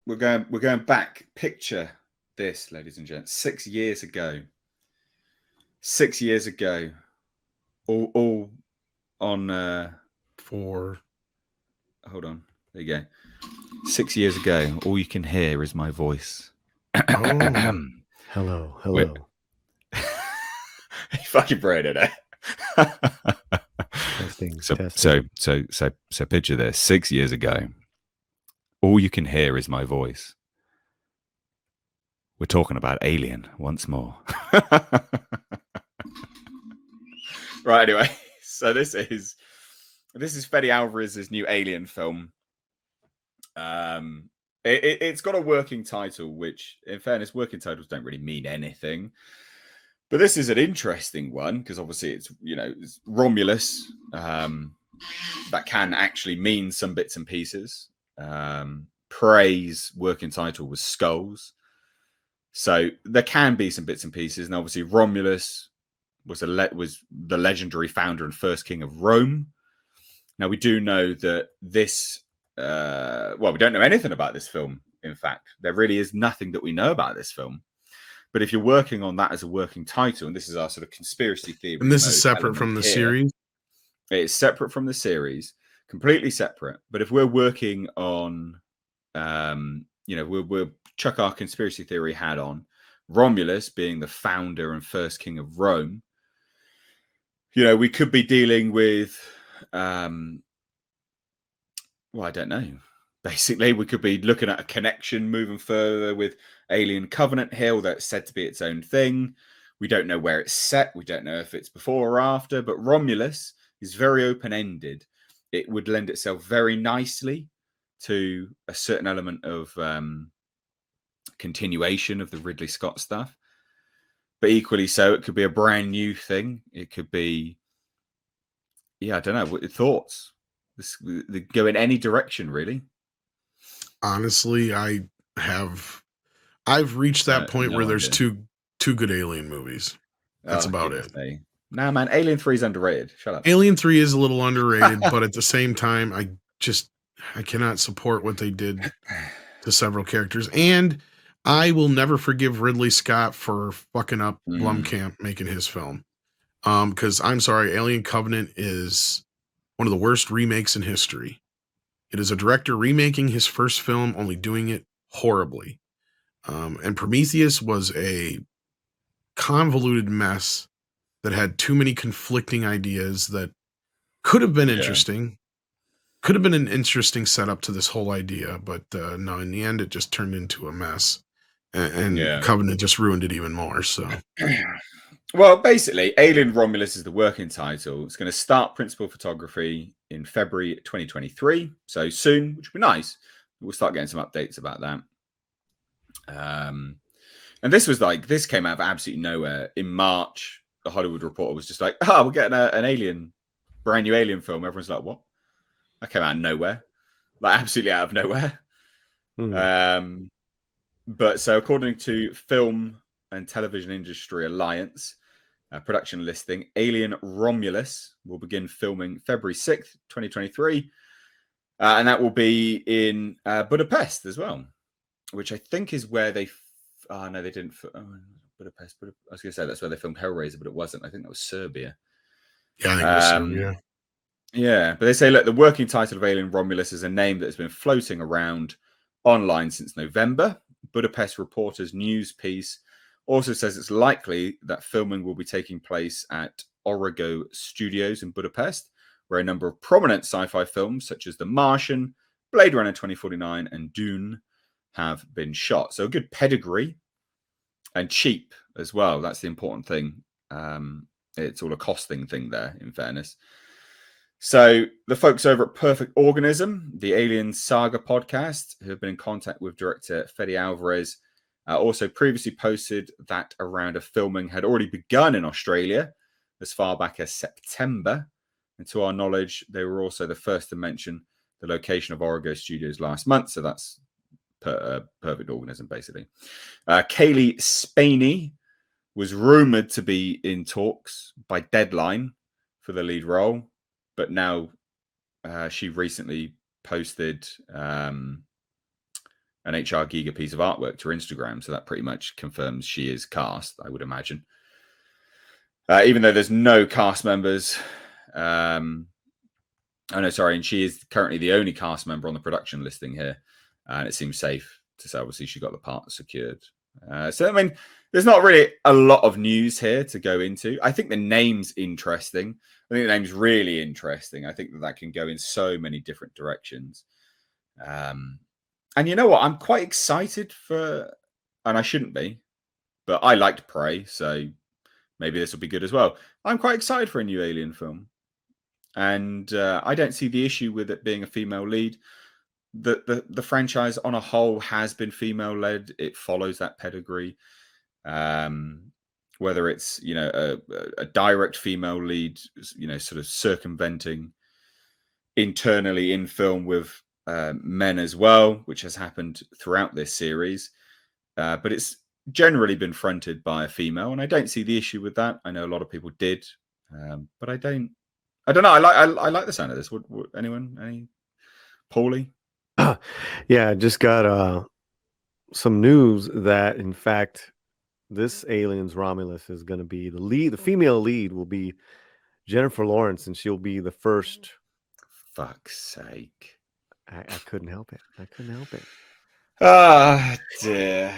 we're going back. Picture this, ladies and gents. 6 years ago. 6 years ago. All on For hold on. There you go. 6 years ago, all you can hear is my voice. oh, Hello. Fucking brilliant, eh? Testing. So picture this. 6 years ago, all you can hear is my voice. We're talking about Alien once more. Right, anyway. So this is Fede Alvarez's new Alien film. It's got a working title, which, in fairness, working titles don't really mean anything. But this is an interesting one because obviously it's Romulus. That can actually mean some bits and pieces. Prey's working title was Skulls. So there can be some bits and pieces. And obviously Romulus was the legendary founder and first king of Rome. Now, we do know that this... we don't know anything about this film, in fact. There really is nothing that we know about this film. But if you're working on that as a working title, and this is our sort of conspiracy theory... And this is separate from the series? It's separate from the series, completely separate. But if we're working on, we'll chuck our conspiracy theory hat on, Romulus being the founder and first king of Rome, we could be dealing with... I don't know. Basically, we could be looking at a connection moving further with Alien Covenant Hill that's said to be its own thing. We don't know where it's set. We don't know if it's before or after. But Romulus is very open-ended. It would lend itself very nicely to a certain element of continuation of the Ridley Scott stuff. But equally so, it could be a brand new thing. It could be... I don't know. What your thoughts? They go in any direction, really. Honestly, I've reached that point where there's two good Alien movies. That's about it. Nah, man, Alien 3 is underrated. Shut up. Alien 3 is a little underrated, but at the same time, I cannot support what they did to several characters. And I will never forgive Ridley Scott for fucking up Blumkamp making his film. Because I'm sorry, Alien Covenant is one of the worst remakes in history. It is a director remaking his first film, only doing it horribly. And Prometheus was a convoluted mess that had too many conflicting ideas that could have been interesting. Could have been an interesting setup to this whole idea, but no, in the end, it just turned into a mess. And Covenant just ruined it even more, so... Well, basically, Alien Romulus is the working title. It's going to start principal photography in February 2023, so soon, which would be nice. We'll start getting some updates about that. And this came out of absolutely nowhere. In March, the Hollywood Reporter was just like, we're getting an brand new Alien film. Everyone's like, what? That came out of nowhere. Like, absolutely out of nowhere. But so according to Film and Television Industry Alliance production listing, Alien Romulus will begin filming February 6th, 2023. And that will be in Budapest as well, which I think is where they... no, they didn't... Budapest. I was going to say that's where they filmed Hellraiser, but it wasn't. I think that was Serbia. Yeah, I think it was Serbia. Yeah, but they say, look, the working title of Alien Romulus is a name that has been floating around online since November. Budapest Reporter's news piece also says it's likely that filming will be taking place at Origo Studios in Budapest, where a number of prominent sci-fi films such as The Martian, Blade Runner 2049, and Dune have been shot. So a good pedigree and cheap as well. That's the important thing. It's all a costing thing there, in fairness. So the folks over at Perfect Organism, the Alien Saga podcast, who have been in contact with director Fede Alvarez, also previously posted that a round of filming had already begun in Australia as far back as September. And to our knowledge, they were also the first to mention the location of Origo Studios last month. So that's Perfect Organism, basically. Kaylee Spaney was rumored to be in talks by Deadline for the lead role. But now she recently posted an HR Giga piece of artwork to her Instagram. So that pretty much confirms she is cast, I would imagine. Even though there's no cast members. Oh no, sorry, and she is currently the only cast member on the production listing here, and it seems safe to say obviously she got the part secured. So I mean, there's not really a lot of news here to go into. I think the name's interesting. I think the name's really interesting. I think that can go in so many different directions. And you know what? I'm quite excited for, and I shouldn't be, but I liked Prey, so maybe this will be good as well. I'm quite excited for a new Alien film. And I don't see the issue with it being a female lead. The franchise on a whole has been female led. It follows that pedigree. Whether it's a direct female lead, sort of circumventing internally in film with men as well, which has happened throughout this series. But it's generally been fronted by a female, and I don't see the issue with that. I know a lot of people did, but I don't know. I like the sound of this. Would anyone? Any? Paulie? Yeah, I just got some news that in fact this Aliens Romulus is going to be the lead. The female lead will be Jennifer Lawrence, and she'll be the first. Fuck's sake! I couldn't help it. Ah, dear.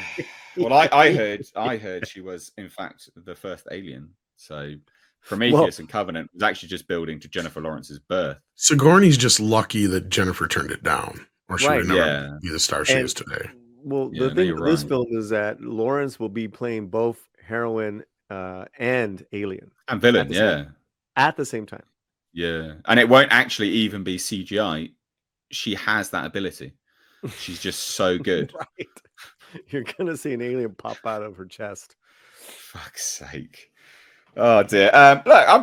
Well, I heard she was in fact the first alien. So Prometheus and Covenant was actually just building to Jennifer Lawrence's birth. Sigourney's just lucky that Jennifer turned it down, or she would never be the star she is today. Well, the thing with this film is that Lawrence will be playing both heroine and alien and villain, at the same time. Yeah, and it won't actually even be CGI. She has that ability. She's just so good. Right. You're gonna see an alien pop out of her chest. Fuck's sake! Oh dear. Look, I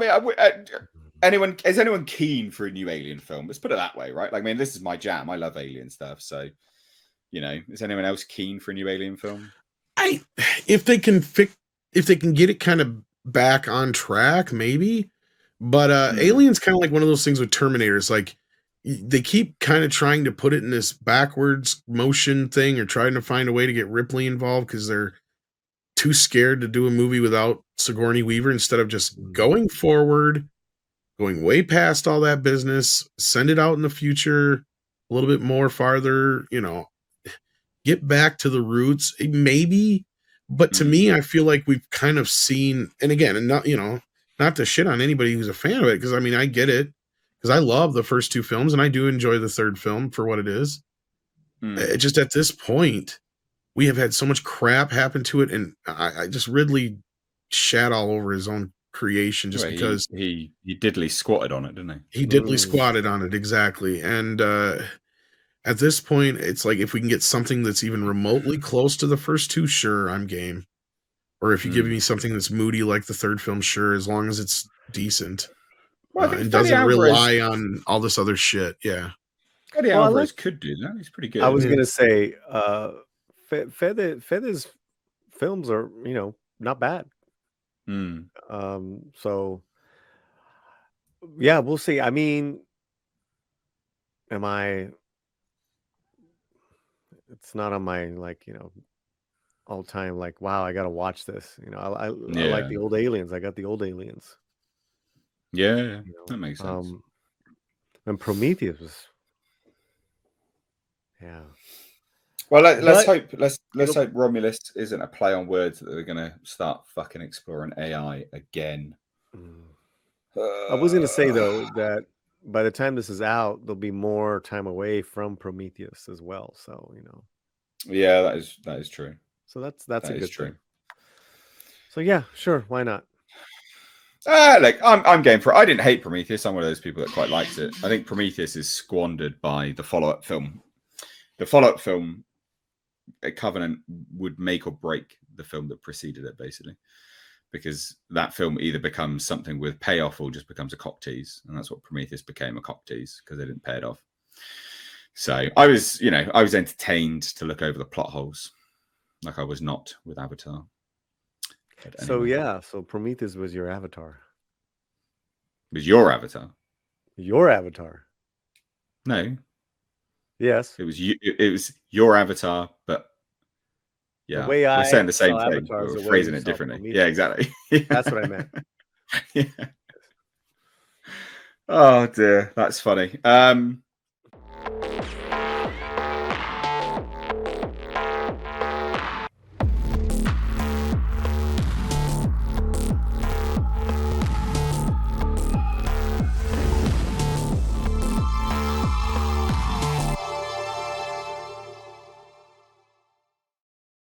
mean, is anyone keen for a new Alien film? Let's put it that way, right? Like, I mean, this is my jam. I love Alien stuff. So, is anyone else keen for a new Alien film? If they can get it kind of back on track, maybe. But Alien's kind of like one of those things with Terminators. Like, they keep kind of trying to put it in this backwards motion thing, or trying to find a way to get Ripley involved because they're too scared to do a movie without Sigourney Weaver, instead of just going forward, going way past all that business, send it out in the future a little bit more farther, get back to the roots, maybe. But to me, I feel like we've kind of seen, and again, and not to shit on anybody who's a fan of it, because I mean, I get it, because I love the first two films, and I do enjoy the third film for what it is. Just at this point, we have had so much crap happen to it, and I just Ridley shat all over his own creation just because he diddly squatted on it, didn't he? He diddly squatted on it, exactly. And at this point, it's like, if we can get something that's even remotely close to the first two, sure, I'm game. Or if you give me something that's moody like the third film, sure, as long as it's decent. Well, and doesn't rely on all this other shit. Yeah. Fede Alvarez could do that. He's pretty good. I was going to say, Fede's films are, not bad. So yeah, we'll see. I mean, it's not on my all time wow, I gotta watch this. I like the old Aliens. I got the old Aliens. Yeah, that makes sense. And Prometheus was Well, let's hope Romulus isn't a play on words that they're gonna start fucking exploring AI again. I was gonna say though that by the time this is out, there'll be more time away from Prometheus as well. So yeah, that is true. So that's a good thing. So yeah, sure, why not? I'm game for it. I didn't hate Prometheus. I'm one of those people that quite liked it. I think Prometheus is squandered by the follow-up film. The follow-up film, Covenant, would make or break the film that preceded it, basically, because that film either becomes something with payoff or just becomes a cock tease, and that's what Prometheus became, a cock tease, because they didn't pay it off. So I was entertained to look over the plot holes, like I was not with Avatar. Anyway. So Prometheus was your Avatar. It was your Avatar. Your Avatar. No. Yes. It was you. It was your avatar, but yeah, The way we're I saying the same sell thing, avatars, but we're the way phrasing you it sell differently. social Yeah, media. exactly. That's what I meant. Yeah. Oh dear, that's funny.